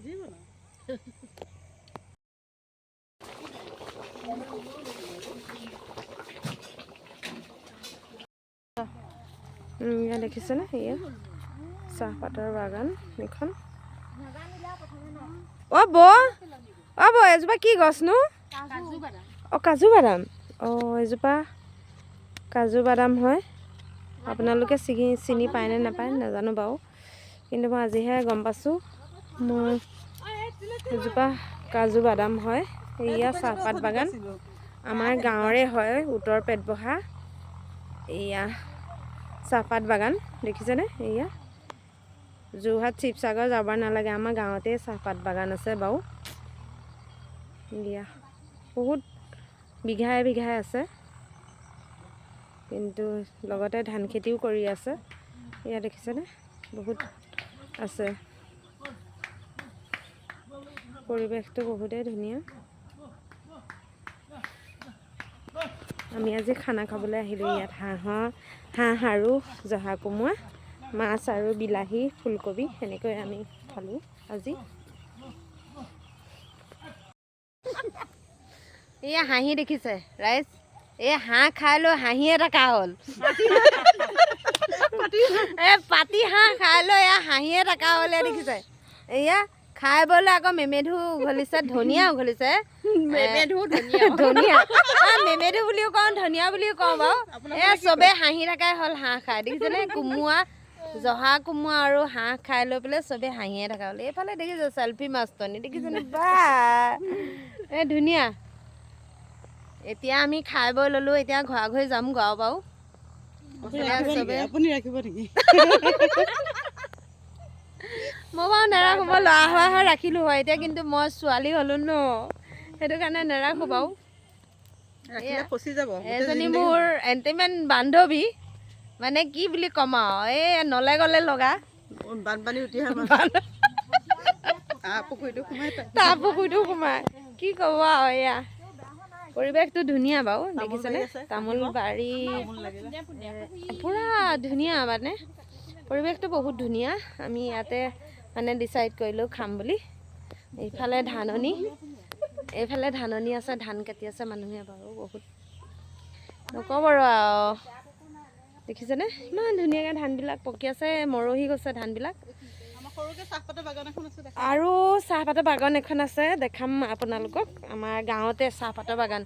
ইয়াত দেখিছেনে এয়া চাহপাতৰ বাগান এখন অ' বৌ এজোপা কি গছনো অ' কাজু বাদাম এজোপা কাজু বাদাম হয় আপোনালোকে চিনি পায়নে নাপায় নাজানো বাৰু কিন্তু মই আজিহে গম পাইছোঁ মোৰ এজোপা কাজু বাদাম হয় এয়া চাহপাত বাগান আমাৰ গাঁৱৰে হয় উত্তৰ পেটবহা এয়া চাহপাত বাগান দেখিছেনে এয়া যোৰহাট শিৱসাগৰ যাব নালাগে আমাৰ গাঁৱতে চাহপাত বাগান আছে বাৰু এয়া বহুত বিঘাই বিঘাই আছে কিন্তু লগতে ধান খেতিও কৰি আছে এয়া দেখিছেনে বহুত আছে পৰিৱেশটো বহুতেই ধুনীয়া আমি আজি খানা খাবলৈ আহিলোঁ ইয়াত হাঁহ আৰু জহা কোমোৰা মাছ আৰু বিলাহী ফুলকবি সেনেকৈ আমি খালোঁ আজি এয়া হাঁহি দেখিছে ৰাইজ এই হাঁহ খাই লৈ হাঁহিয়ে থকা হ'ল পাতি হাঁহ খাই লৈ এয়া হাঁহিয়ে থকা হ'ল দেখিছে এয়া খাই বলে আকৌ মেমেধু উঘলিছে ধনিয়া উঘলিছে ধনিয়া মেমেধু বুলিও কওঁ ধনিয়া বুলিও কওঁ বাৰু এয়া চবে হাঁহি থকাই হ'ল হাঁহ খাই দেখিছেনে কোমোৰা জহা কোমোৰা আৰু হাঁহ খাই লৈ পেলাই চবে হাঁহিয়ে থকা হ'ল এইফালে দেখিছে চেল্ফি মাষ্টনি দেখিছেনে বা এই ধুনীয়া এতিয়া আমি খাই বৈ ল'লোঁ এতিয়া ঘৰা ঘৰি যাম গাঁও বাৰু আপুনি ৰাখিব নেকি মই বাৰু নেৰাখো মই ল'ৰা হোৱা হৈ ৰাখিলোঁ হয় এতিয়া কিন্তু মই ছোৱালী হ'লোঁ ন সেইটো কাৰণে নেৰাখোঁ বাৰু এজনী মোৰ এণ্টিমেণ্ট বান্ধৱী মানে কি বুলি ক'ম আৰু এই নলে গ'লে লগা বানপানী উঠি তাৰ পুখুৰীটো সোমাই কি ক'ব আৰু এয়া পৰিৱেশটো ধুনীয়া বাৰু দেখিছেনে তামোল বাৰী পূৰা ধুনীয়া মানে পৰিৱেশটো বহুত ধুনীয়া আমি ইয়াতে মানে ডিচাইড কৰিলোঁ খাম বুলি এইফালে ধাননি আছে ধান কাটি আছে মানুহে বাৰু বহুত নকওঁ বাৰু আৰু দেখিছেনে ইমান ধুনীয়াকৈ ধানবিলাক পকি আছে মৰহি গৈছে ধানবিলাক আৰু চাহপাতৰ বাগান এখন আছে দেখাম আপোনালোকক আমাৰ গাঁৱতে চাহপাতৰ বাগান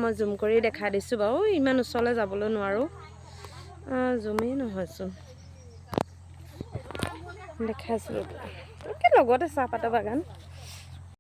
মই জুম কৰি দেখাই দিছোঁ বাৰু ইমান ওচৰলৈ যাবলৈ নোৱাৰোঁ জুমেই নহয়চোন দেখাইছিলোঁ লগতে চাহপাতৰ বাগান